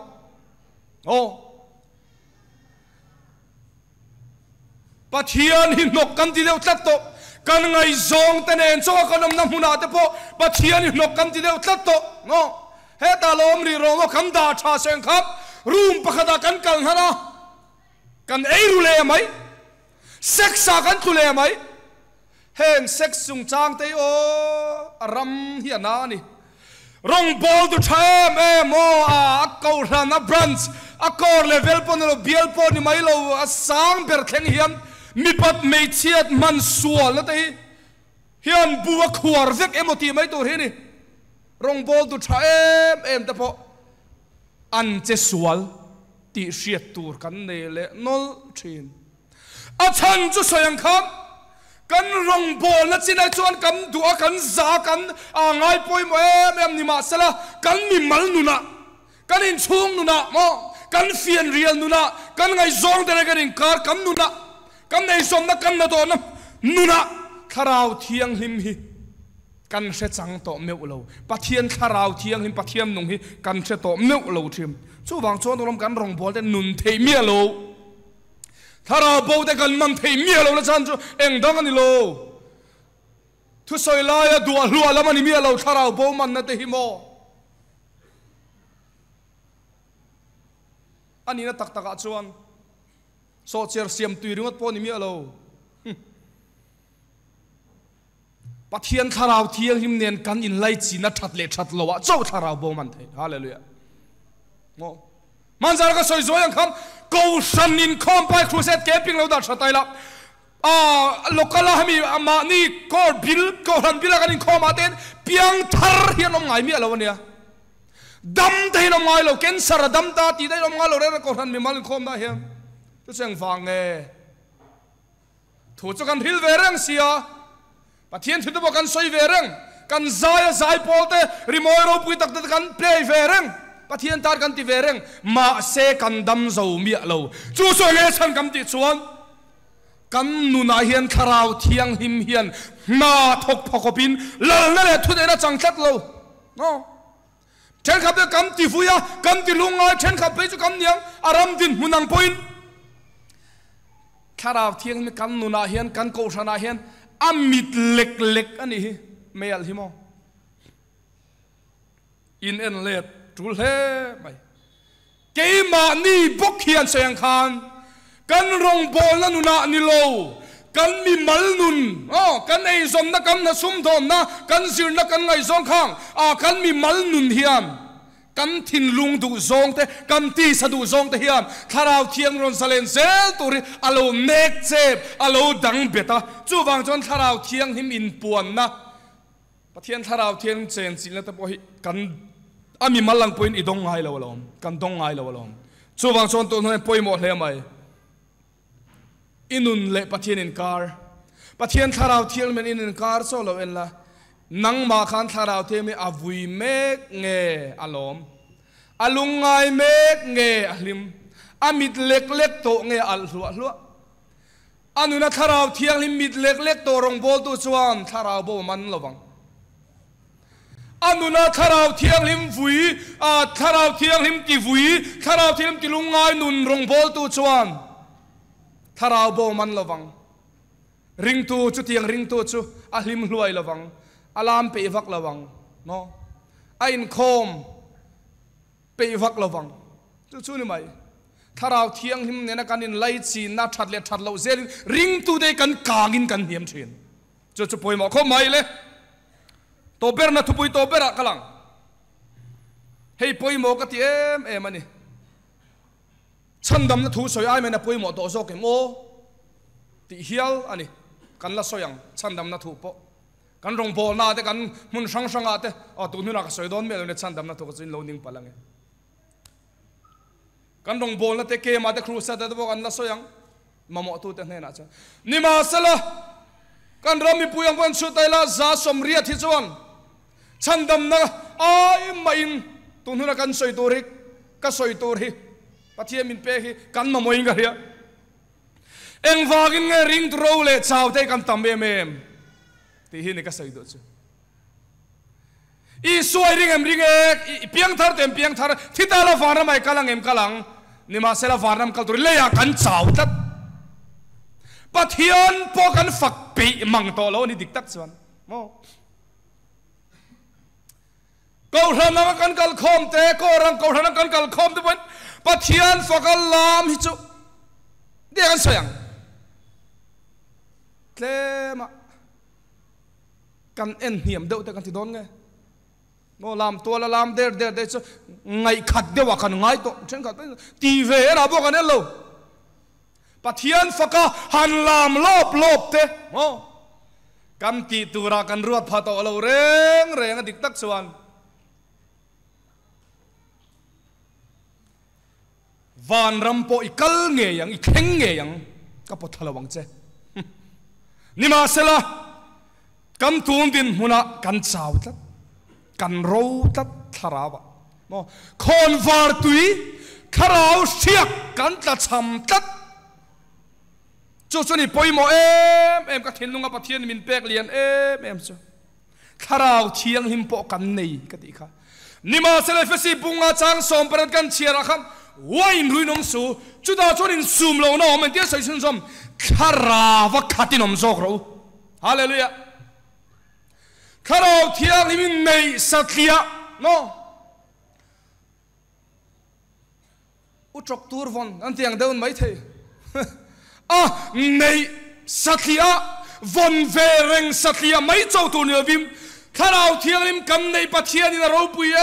โอ้ปะเทียนหินกกันตีเดียวชัดโตกันไงจงเตเนนโจกันน้ำหัวนาเตพอปะเทียนหินกกันตีเดียวชัดโตโอ้เฮตาลมรีโรงคำด่าชาเซงครับรูมปะขดากันกันฮะนะกันเอรุเล่ไหมเซ็กซ์กันตุเล่ไหมเฮงเซ็กซ์สุงจางเตโอรำเฮียนานี่รองบอลตุเทมโมอักกอร์นาบรันส์อักกอร์เลเวลปนเราเบียลปนนี่ไม่เราสังเบอร์เข่งเฮียนมีปัดไม่เชียดมันสวนแล้วเตเฮียนบัวขวารเซ็กโมตีไม่ตัวเฮนี่รองบอลตุเทมแต่พออันเจสวลตีเชียตูร์กันเนเลนอลชินอาชันจุสยังครับกันรองบอลนัดสินไอจวนกันดัวกันซากันไงป่วยมั้ยนิมาสละกันมีมัลนุนะกันอินช่วงนุนะมอกันเฟียนเรียลนุนะกันไงซองเดรกันอินคาร์กันนุนะกันในสมนักกันนะตัวนั้นนุนะคาราวเทียงหิมฮีกันเสจังโตเมวโลปะเทียนคาราวเทียงหิมปะเทียมนุ่งฮีกันเสโตเมวโลทิมช่วงบางช่วงตรงกันรองบอลแต่นุนเทเมียโลถ้าเราบอกแต่กันมันเทเมียโลแล้วฉันจะเอ็งดังกันนี่โลทุสอยลายดัวลัวแล้วมันเมียโลถ้าเราบอกมันนั่นเตหิโมอันนี้นะตักชวนโซเชียลเสียมตุยรุ่งปนเมียโลปะเทียนถ้าเราเทียงหิมเนียนกันอินไลจีนัดชัดเล็ดชัดโลวะเจ้าถ้าเราบอกมันเทฮาเลลูยาโมมันจะก็สวยๆอย่างคำกูสันนินคอมไปครูเซตเก็บปิ้งเราดัดชัดไตละลูกละมีมานี่ก็บิลก็รันบิลกันนินคอมาเต้นเพียงทาร์เฮียนอมไงมีอะไรวะเนี่ยดำได้นอมไงเราเกณฑ์สารดำตาตีได้นอมไงเราเรื่องก็รันมีมาลินคอมได้เฮียจะเสียงฟังเง่ถูกจักันฮิลเวรังเสียปะเทียนถึงจะบอกกันสวยเวรังกันใจโพลเตริมอยรูปุยตักกันเพลย์เวรังปะเทียนตากันติเวรังมาเสกันดำโจมีเราจู่สวยเงี้ยฉันกันติชวนกันนุนาเฮียนคาราวเทียงหิมเฮียนนาทกพกบินเล่นเลยทุเรศจังชัดเราเนาะฉันขับไปกันติฟุยะกันติลุงอ่ะฉันขับไปจุกันยังอารามดินมุนังปอยน์คาราวเทียงมีกันนุนาเฮียนกันโกชนาเฮียนอามิดเล็กอันนี้ไม่อะไรที่มออินเอ็นเลดจุลเล่ไปเกมานี่บุกเฮียนเสียงคานกันรองบอลนั่นนุนานิโลกันมีมัลนุนกันไอซอมนักกันนะซุ่มโดนนะกันสิรนักกันไงซองข้างกันมีมัลนุนเฮียมกันทินลุงดูซองเตกันตีสะดูซองเตเฮียมถ้าเราเทียงรอนซาเลนเซลตัวนี้อโลเนกเจ็บอโลดังเบตาจู่บางจนถ้าเราเทียงหิมอินปวนนะประเทศถ้าเราเทียงเจนสิแล้วแต่พอกันมีมัลลังปอยน์อีดงไงเราลมกันดงไงเราลมจู่บางจนตัวนั้นปอยหมดเลยไหมอินุนเละประเทศอินคาร์ประเทศถ้าเราเทียงมันอินคาร์โซโลเอ็นละนังมาขันถ้าเราเทียงมีอวุยเมกเงอลมอลุงไงเมกเงอลิมอามิดเล็กเล็กโตเงอลัวลัวอันนู้นถ้าเราเทียงลิมิดเล็กเล็กโตรงโบตุชวนถ้าเราโบมันระวังอันนู้นถ้าเราเทียงลิมฟุยถ้าเราเทียงลิมติฟุยถ้าเราเทียงติลุงไงนุนรงโบตุชวนถ้าเราโบมันระวังริงตูจุดเทียงริงตูจุอาลิมรวยระวังอารามเปย์ฟักระวังเนาะไอ้คอมเปย์ฟักระวังจุดนี่ไหม ถ้าเราเที่ยงหิมเนี่ยนะกันอินไล่จีนน่าชัดเลียชัดเราเซลริงตูได้กันกางินกันเหียมเชียนจะป่วยหมอเขาไม่เลยโตเปรน่ะทุบโตเประกลังเฮ้ยป่วยหมอก็ที่มันนี่ฉันดำน่ะทูสวยไอ้มันน่ะป่วยหมอโตโซกเอ็มโอที่เฮียลอันนี้กันละสวยยังฉันดำน่ะทูปกันรองโบน่าแต่กันมุนช่างอาเตตัวนู้นน่ะก็สวยโดนเมื่อเนี่ยฉันดำน่ะทูก็จะโลนิ่งพลังเองกันรองโบน่ะแต่เกมาแต่ครูเสด็จบอกกันละสวยยังมาหมอตัวแต่เนี่ยนะจ๊ะนี่มาสละกันเรามีปุยงวันสุดท้ายละจะสมเรียที่จวนฉันดำน่ะไอ้ไม่อินตัวนู้นน่ะกันสวยตัวริกก็สวยตัวริกปะเทียมินเปย์กันมาโมยกันเฮียเอ็งวากินเงริงตรูเล่ชาวเตกันตั้มเบมที่หินก็สวยด้วยอีสวยริงเพียงทาร์เต็มเพียงทาร์ที่ตาละฟาร์มไม่กำลังกำลังนี่มาเสละฟาร์มกัลตุเลียกันชาวตัดปะเทียนพอกันฝักปีมังโตโลนี่ดิกตักส่วนโม่กูทำนักกันกัลคอมเตะกูรังกูทำนักกันกัลคอมทุกวันปะเทียนฝักลามฮิจูเดี๋ยวกันสวยงเคลมากันเอ็นเหี่ยมเดือดแต่กันที่โดนไงโม่ลามตัวละลามเดือดจะไงขัดเดียวกันไงตัวฉันขัดตีเวราบอกกันเนี่ยโลปะเทียนฝักหันลามลบเตะโม่กันตีตัวรากันรวดพาตัวเราเร่งดิกตักส่วนวานรำโปอีกัลเงียงอีเข่งเงียงก็พอทะเลวังเจนี่มาเสละกันตูนดินมุนะกันชาวตัดกันรู้ตัดทาราวะโม่คนวาร์ตุยทาราวเสียกันตัดช้ำตัดจู่ๆนี่ปอยโมก็เห็นลุงกับปะเทียนมินเปกเลียนจ้ะทาราวเทียงหิมโปกันนี่ก็ดีค่ะนี่มาเสละเฟซีบุงอาจารย์สมปรดกันเชียร์ครับว่าอินรุยนมสูจุดาจนินซูมโลนะมันเดียใส่ชุนซอมคาราวะขัดนมโซกเราฮาเลลูยาคาราวเทียงนี่มินในสัตยาโนอุจกตูร์วันอันเตียงเดินไม่เทในสัตยาวันเวริงสัตยาไม่เจ้าตัวเนื้อวิมคาราวเทียงนี่กันในปัจเจียนี่นะเราปุย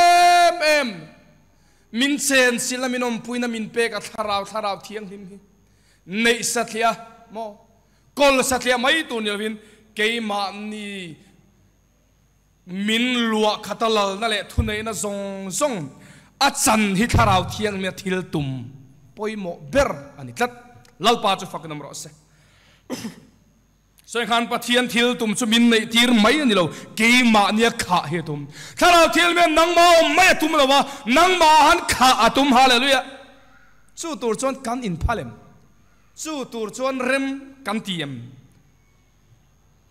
มินเซนสิลามินอมปุยนามินเปกทาราวเทียงหิมในสัตยาโมกอลสัตยาไม่ตัวเนื้อวินเกยมานีมินลัวขัตลลนั่นแหละทุนในน่ะซงอาจารย์ฮิทาราวเทียงเมียทิลตุมปอยโมเบอร์อันนี้ตัดเล่าป้าจะฟังน้ำร้อนเสส่วนขันปะเทียนทิลตุมจะมินในทีร์ไม่อันนี้เราเกยมาเนี่ยขาเหตุมถ้าเราเทียนเมียนังมาไม่ตุมเราว่านังมาหันขาตุมฮาเลลูยาสู้ตัวจวนกันอินพาเลมสู้ตัวจวนเร็มกันเตียม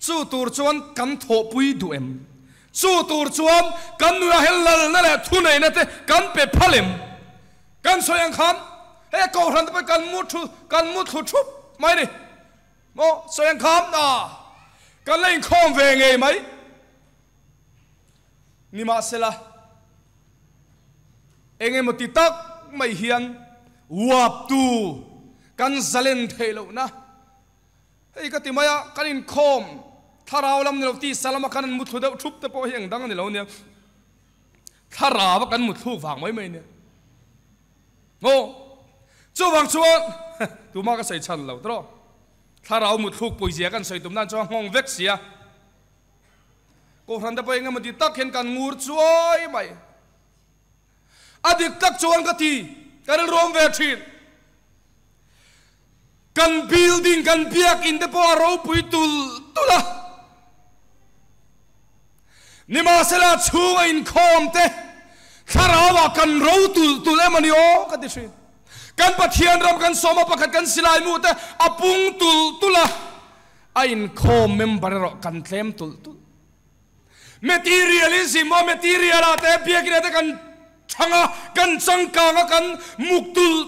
สู้ตัวจวนกันโถปุยดูเอ็มสู้ตัวจวนกันนัวเฮลล์นั่นแหละทุนไหนนั่นเองกันเปพาเลมกันสวยงามเฮ้ยกูรันไปกันมุดชุบไม่ดิโม่สวยงามนะกันเล่นคอมเวงไงไหมนี่มาเสละเองไงมุติตักไม่เฮียนวับตูกันซาเลนเทโลนะเฮ้ยก็ติมายะกันอินคอมถ้าเราลำเนี่ยเราตีสลามกันมุดเดาชุบแต่พอเฮียงดังนี่เราเนี่ยถ้าเรากันมุดทุกฝั่งไม่เนี่ยโง่จู่บางช่วงตัวมาก็ใส่ชันเราตลอดถ้าเรามุดทุกปุยเสียกันใส่ตุ่มนั่นช่วงห้องเวกเสียกูทันแต่ไปงั้นมันติดตักเห็นกันงูช่วยไหมอดีตตักชวนกันทีกันรวมเวทีกันบิลดิ้งกันเบียกอินเดปอร์เราปุยตุละนี่มาเสละช่วยอินคอมเตะถ้าเราว่ากันเราตุลมันโยกันดิสิกันปะเทียนรำกันสมปะกันสิลายมูเตะอปุงตุละอินคอมเมมบาร์กันเทมตุเมทีเรียลิซิมเมทีเรียลาเตะเบียกเตะกันช่างกันสังกังกันมุก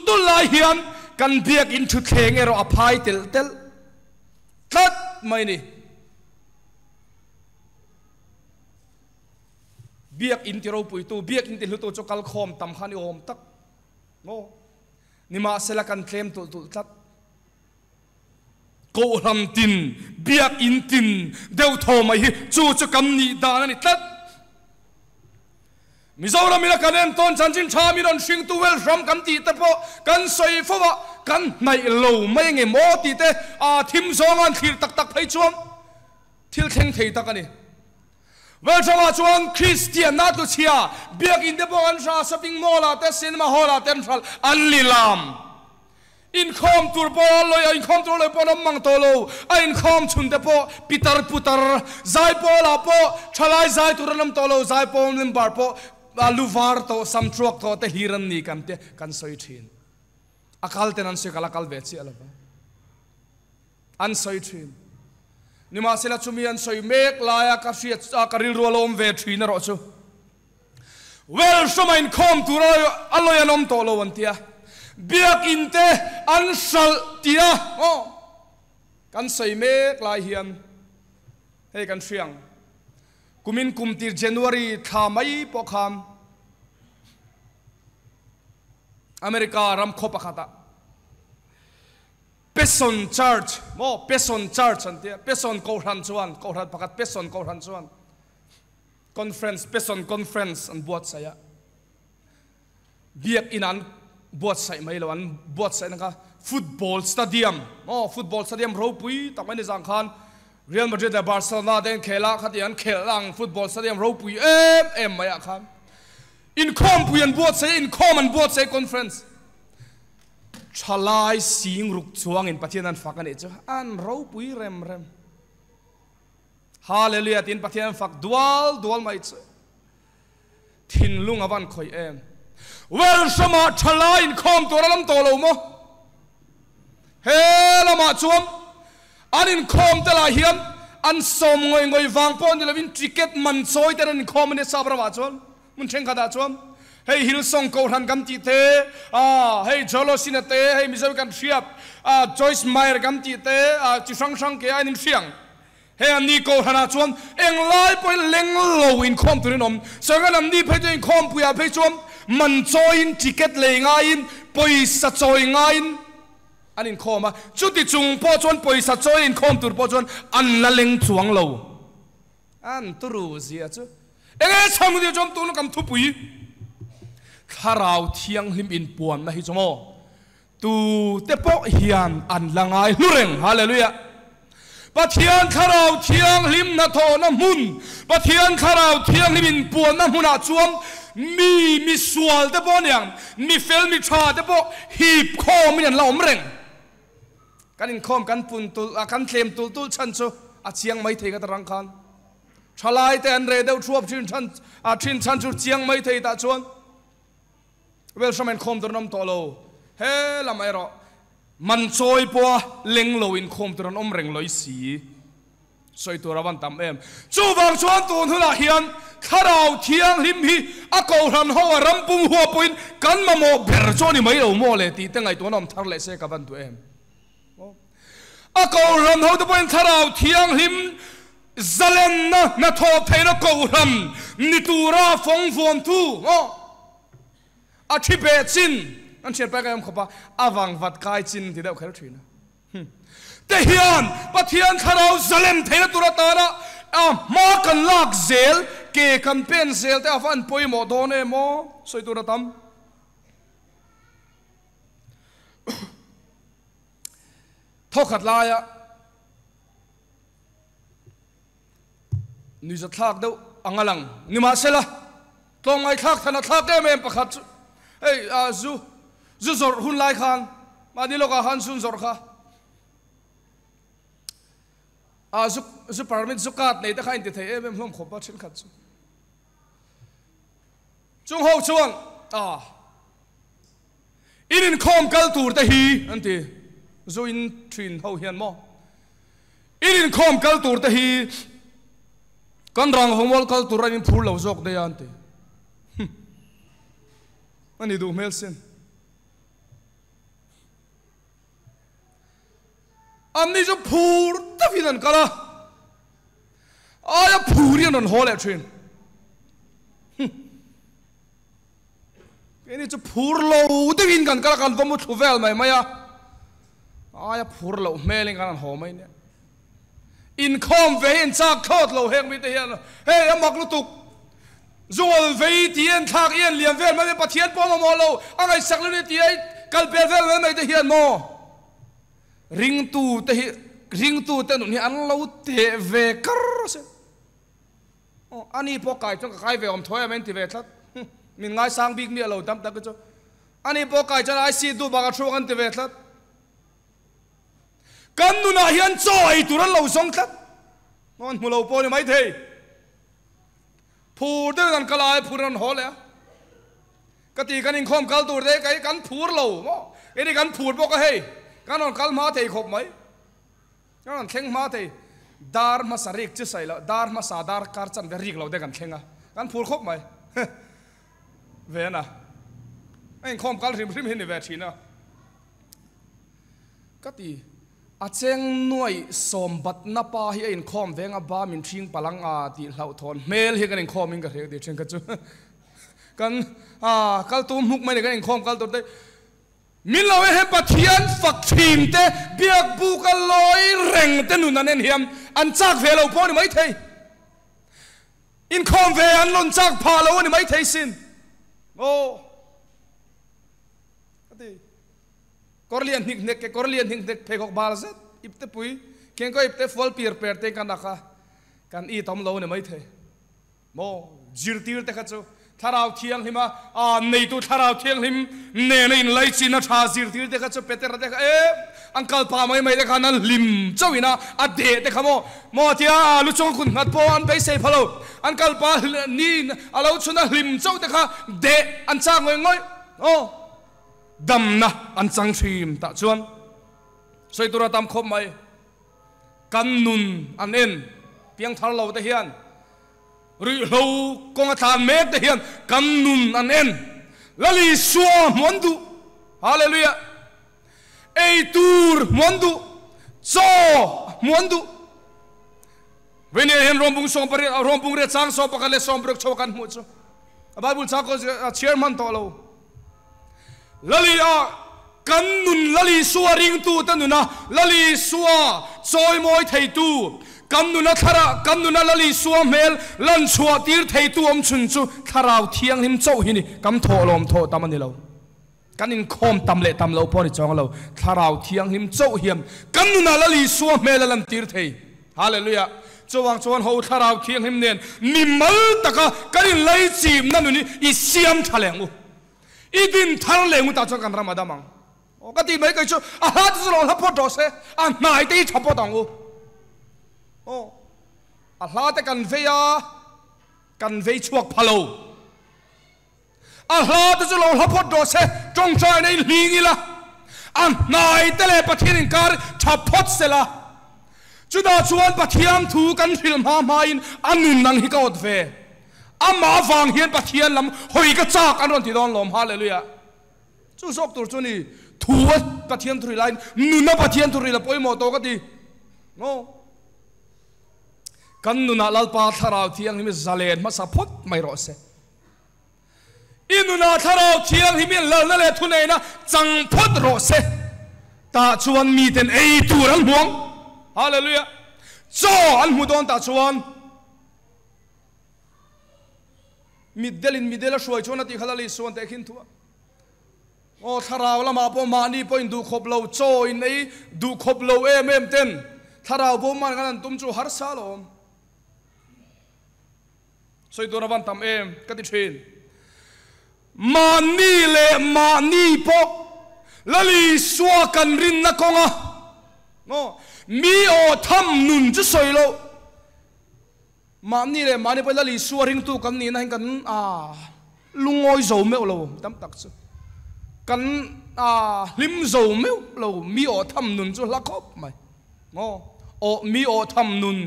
ตุลาเฮียนกันเบียกอินชุดเข่งเอรอภัยเตลทัดไม่นี่เบียกอินที่เราปุยตูเบียกอินที่เราตัวจกัลคอมตำขันโอมตักโง่ nima sela kan claim tul tat ko ram tin biak in tin deu tho mai hi chu kam ni da ni tat Mizoram ila kanen ton chanchin cha mi ron sing tu wel ram kan ti te po kan soi fo wa kan nai lo mai nge mo ti te a thim zong an thir tak phei chuam thil kheng thei tak ani wel chama chuan Christian na tu chia biak in te po an ra shopping mall a te cinema hall a ten thal an lilam in khom tur po loi in khom tur loi po nam mang to lo a in khom chun te po pitar putar zai po la po thalai zai tur nam to lo zai po lim bar po luvar to sam truck to te hiran ni kam te kan soi thin akal ten an se kala kal ve chi alaba an soi thin nima sela chumi an soi mek laya ka sia karil rolom ve thin ro chu well somain khom tur aloi anom to lo antia biak in te an sal tia kan sei mek lai hian hei kan fiang kumin kumtir January tha mai po kham America ram kho pakhata Peson Church Peson Church antia Peson ko ran chuan ko ran pakhat Peson ko ran chuan conference Peson conference an buat saya biak inan buat sai mai lo an buat sai naka football stadium football stadium ro pui tamai ni jang khan Real Madrid da Barcelona den khela khatian khelang football stadium ro pui em maya khan in khom pui an buat sai in khom an buat sai conference chalai sing ruk chuang in pathian an fak ani chu an ro pui rem hallelujah tin pathian fak dual mai chu thin lung awan khoi em well sama chalai in khom toralam tolo mo he lama chuam anin khom tela hiam an som ngoi wang pon de lavin ticket man choi ter an khom ne sabra wa chon mun theng khada chom hey Hillsong ko ran kam ti te hey jolo sinate hey mizo kan thiap Joyce Meyer kam ti te chi sang ke anin siang hey an ni ko hana chom eng lai poi leng lo in khom tu nom so gan am ni phei tu in khom puya phei chom man choi in ticket le nga in poi sa choi nga in anin khoma chuti chung po chon poisa choi in khom tur po chon an la leng chuang lo an turu zia chu enge chang di chom tu no kam thu pui kharau thiang him in puan na hi chomo tu te po hian an langai lureng hallelujah pathian kharau thiang lim na tho na mun pathian kharau thiang lim in puan na huna chuam mi sual te po nyang mi fel mi tha te po hip khom min an la om reng kan in khom kan pun tul kan thlem tul chan chu a chiang mai thei ka tarang khan thalai te an re deu thuap thin chan chu chiang mai thei ta chuan wel shamen khom tur nom to lo he lamai ro man choi po leng lo in khom tur an om reng loi si soi tur awan tam em chu wang chuan tun hula hian kharau thiang him hi a ko ran ho rampum huwa puin kan ma mo ber choni mai lo mo le ti tengai to nom thar le se ka ban tu em a ko ram ho to point tharau thiang him zalen na tho theina ko ram ni tura phong von tu a thipe chin an cher pa kam khopa awang wat kai chin ti deu khar thina te hian pathian tharau zalem theina tura tara ma kan lak zel ke campaign zel te afan poi mo done mo soi tura tam thokhat laya ni za thak do angalang ni ma sela tlong mai thak thana thak em em pakhat hey zu zor hun lai khan ma ni loka han sun zor kha zu permit zukat nei ta khain ti thei em hlom khopa thin khat chu chung ho chuang in khom kal tur ta hi anti zo in thin ho hian mo in khom kal tur ta hi kan rang hongol kal tur in phur lo jok de ante ani du melsen amni jo phur ta finan kala aya phurian on hole thin นี่จะพูดเราได้ยินกันกันก็มุดถูเวลไหมอ่ะพูดเราเมลิงกันหอมไหมเนี่ยอินคอมเวอินจากทอดเราเฮงมิเตียนเฮ้ยมักลุตุกจูลเวเตียนทักเอียนเลียนเวลไม่เป็นปะเทียนป้อมมอเราอะไรสักเรื่องเตียกัลเปเวลไม่ได้เฮียนโมริงตูเตนุนี่อันเราเตเวกร์เสอันนี้พวกไก่จงกับไก่เวอมถอยมันที่เวทัดมินง่ายสร้างบิ๊กมีเราตั้มตะก็จะอันนี้พวกไก่จะไอซีดูบางช่วงกันที่เวทัดกันนุนาเฮียนจ่อยตุรันเราส่งทัดมันหัวเราปนไม่เทพูดด้วยกันกลายพูดกันหัวเลยกติกันอินคอมกัลตัวเด็กกันพูดเราไอ้นี่กันพูดบอกก็เฮ้กันนอนกัลมาเทครบไหมกันนอนเข่งมาเทดาร์มาสาริกจะใส่แล้วดาร์มาสาดาร์การจันเวริกเราได้กันเข่งอ่ะกันพูดครบไหมเวนะไอ้คอมกัลริมเห็นในเวทีนะกติอาเจงหน่วยสมบัตินับปะให้อินคอมเวงอาบ้ามินทิ้งพลังอาติเหล่าทอนเมลให้กันอินคอมมิงกันเรียกดิฉันก็จะกันกัลตุ้มหุกไม่ได้กันอินคอมกัลตัวได้มิลเราเห็นปะเทียนฝักทีมเตเบียกบุกลอยเร่งเตนุนันเองเฮียมอันจากเวเราพอนี่ไม่เทอินคอมเวอันล้นจากพาเรานี่ไม่เทสินโอ้ก็เรียนหิ่งเด็กก็เรียนหิ่งเด็กเพกบาลเซอิบเตปุยเข่งก็อิบเตฟอลเปียร์เปียร์เตกันนะคะกันอีทอมเราเนี่ยไม่เทโมจิรตีร์เตกันจูถ้าเราเที่ยงหิมะในตัวถ้าเราเที่ยงหิมเนในไลจีน่าชาจิรตีร์เตกันจูเปเตอร์เตกันอังคัลพาไม่เตกันนั้นลิมเจ้าวินาอเดเตกันโมที่ลุชงคุณนัดปอนไปเซฟฮัลโหลอังคัลพานี่เราชนะลิมเจ้าเตกันเดอันจ้างเงยโอ้ดำนะอันจังชีมตะชวนสวยตัวเราตามคบไหมกันนุนอันเอ็นเพียงทารเราแต่เฮียนหรือเรากงทานเมฆแต่เฮียนกันนุนอันเอ็นละลีชัวมวนดูฮาเลลูยาเอตูร์มวนดูโจมวนดูเวเนียเห็นรวมบุงส่งไปรวมบุงเรียจางส่งไปกันเลยส่งบริกโชกันหมดจ้ะบาบุญชาก็เชียร์มันต่อเราลลีกันนุนลลีสัวริงตูตันนุนะลลีสัวซอยมอยไทยตูกันนุนะทาระกันนุนะลลีสัวเมลลันชัวตีร์ไทยตูอมชุนจูทาราวเทียงหิมเจ้าหินี่กำโถลมโถตามันนี่เรากันอินคอมตำเละตำเราพอที่จองเราทาราวเทียงหิมเจ้าเฮียมกันนุนะลลีสัวเมลลันตีร์ไทยฮาเลลูยาจวงจวนเขาทาราวเทียงหิมเนียนนิมมัลตะกะกันอินไลจีมนั่นนี่อิเซียมทะเลงูอีดินทางเลงอุตาจังกันรามาดามังโอ้ก็ตีไม่เคยช่วยอาหารจะลองทับพอดเสนายตีทับพอดังโอ้อาหารแต่กันเฟียกันเฟียชวกพะโลอาหารจะลองทับพอดเสจงใจในลิงิละนายแต่เลยปะเทียนการทับพอดเสละจุดาชวนปะเทียมถูกันฟิลมาไม่อันนุนนังฮิกอดเฟอามาฟังเฮียนปะเทียนลำหอยกระจากอันนั้นที่โดนลมฮาเลลูยาจู่สกตัวจุนี่ทัวปะเทียนทุริไลน์นุนปะเทียนทุริละปอยหมดโตก็ดีโง่กันนุนาลลปาทาราวเทียงหิมิซาเลนมาสับพดไม่รอเสอินุนาทาราวเทียงหิมิลนั่นแหละทุนเองนะจังพดรอเสตาชวนมีเต็นไอตัวรันห่วงฮาเลลูยาจ่ออันหูโดนตาชวนมิดเดลินมิดเดลช่วยชวนที่ขลังลิส่วนแต่ขินทัวโอ้ทาราวละมาปมานี่พออินดูขบเราโจอินไอดูขบเราเอ็มเต็นทาราวปมันกันตุ้มจูฮาร์ซาลอมสวยตัวนับวันทำเอ็มกัติชินมานี่เลมานี่พอละลิสวากันรินนักงะโอ้มีโอทำนุนจะสวยโลมานี่เลยมานี่ไปละลิสวาริงตูกันนี่นะกันลุงอ้อยโจมเอวเราตั้มตักซะกันลิมโจมเอวเรามีโอทำนุนจะลักคบไหมโอ้มีโอทำนุน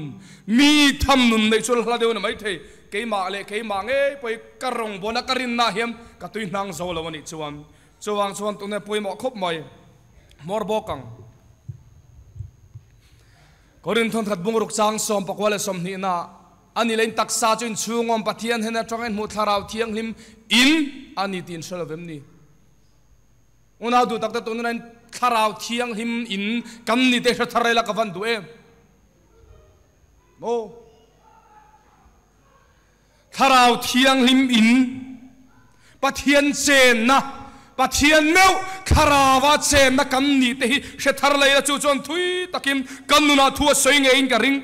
มีทำนุนในช่วงละเดียวนะไม่เทเกี่ยมาเลยเกี่ยมาเงี้ยไปกระรงบนกระรินนาเฮียมกระตุยนางโจเราวันนี้ชวนตรงนี้ไปหมอคบไหมมอร์บอกกังกอรินทอนทัดบุงรุกจางสมปกวาเลสมนี่นะ ani lein taksa chuin chungom pathian hena tangin mu tharau thiang lim in ani tin salvem ni una du takta tunan tharau thiang lim in kam ni te tharai la kavan du em mo tharau thiang lim in pathian chen na pathian meu kharawa chen na kam ni te hi she thar lai la chu chon thui takim kanuna thua soi nge in ka ring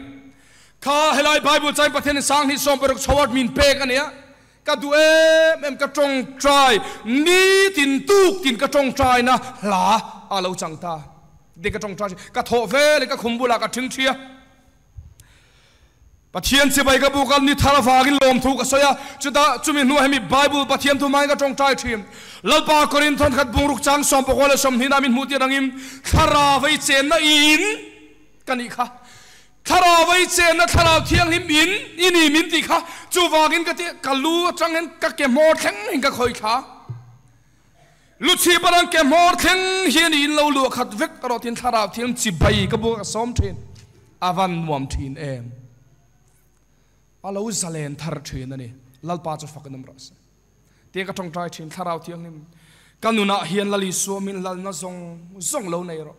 kha helai bible chai pathian sang hi som peruk chawat min pe ka nia ka du em ka tong try ni tin tuk tin ka tong try na la alo chang ta de ka tong try ka tho ve le ka khumbula ka thing thia pathian se bai ka bukal ni thara wagin lom thu ka soya chuta chumi nu hemi bible pathian thu mai ka tong try thim lalpa korinthon khat bungruk chang som pokole som hina min muti rangim khara vai chen na in kani kha khara vai chen na khara thiang him in ini min ti kha chu wagin ka ti kalu chang hen ka ke mo theng hin ka khoi kha lu chi barang ke mo theng hian in lo lu khat vek ro tin khara thiang chi bai ka bu ka som thin avan muam thin em alo zalen thar thin ani lalpa chu fakanam ras te ka tong trai thin tharau thiang nim kanuna hian lali suamin lal na zong lo nei ro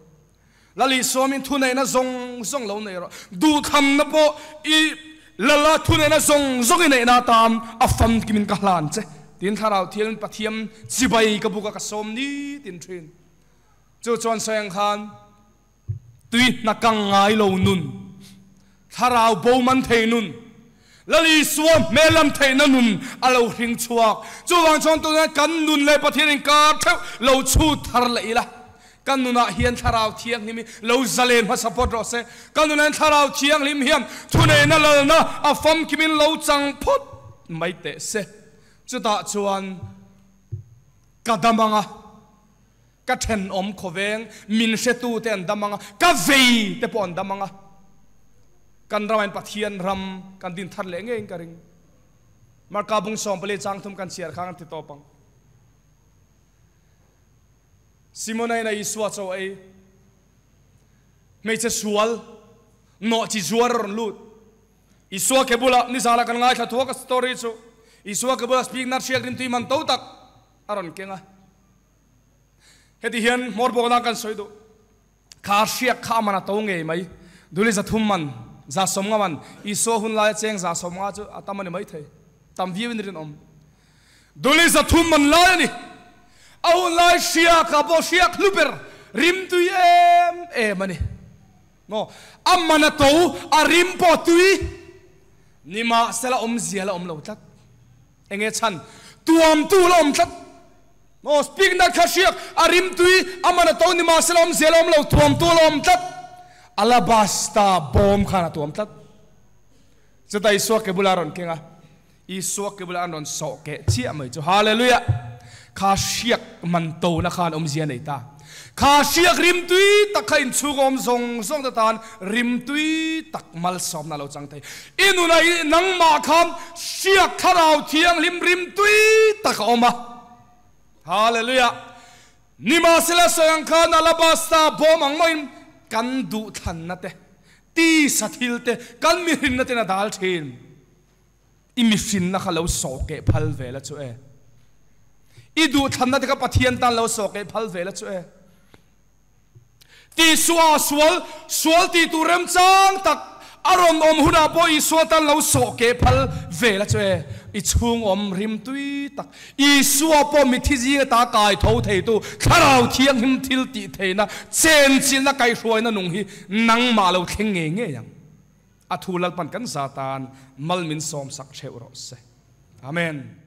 lali suamin thu nei na zong lo nei ro du tham na po i lala thu nei na zong nei na tam afam kimin ka hlan che tin tharau thiang pathiam chibai ka buka ka som ni tin thin chu chon sayang khan tui na kang ngai lo nun tharau bo man thei nun lali suam melam theina nun alo hring chuak chuwang chon tu kan nun le pathian ka thau lo chu thar leila kan nuna hian tharau thiang nimi lo zalen ma support ro se kan nuna tharau thiang lim hiam thune na lal na afam kimin lo chang phot mai te se chuta chuan kadamanga ka then om khoveng min se tu ten damanga ka vei te pon damanga kan rawan pathian ram kan din thar le nge ka ring mar ka bung som pale chang thum kan siar khang ti topang simonai na iswa chaw ai mei che sual no chi zuar ron lut iswa ke bula ni sala kan ngai tha thuak story chu iswa ke bula speak nar shek rim ti man to tak aron kenga heti hian mor bogna kan soidu kha shek kha mana to nge mai duli za thum man za somnga man iso hun la cheng za somnga chu atamani mai thei tam viewin rin om duli za thum man la ni au la shia ka bo shia kluber rim tu em mani no amana to arim po tui nima sela om zia la om lo tat enge chan tuam tu la om tat no speak na khashia arim tui amana to nima sela om zia la om lo tuam tu la om tat alabasta bom khana tuam tat chata iswa ke bularon kenga iswa ke bularon so ke chi amai chu hallelujah kha shiak man to na khan zia nei ta kha shiak rim tui takhain chungom zong ta tan rim tui tak mal som na lo chang thai inuna nang ma kham shiak kharau thiang rim tui tak oma hallelujah nima sela soyang khan alabasta bom ang moin kan du than na te ti sathil te kan mi rin na te na dal thin imishin na khalo so ke phal vela chu e i du than na te ka pathian tan lo so ke phal vela chu e ti sual ti tu rem chang tak aron om huna po i sual tan lo so ke phal vela chu e i chung om rim tui tak i suwa po mi thi ji ta kai tho thei tu kharau thiang him thil ti theina chen chin na kai hroi na nung hi nang ma lo theng nge yang a thulal pan kan satan malmin som sak cheu ro se amen.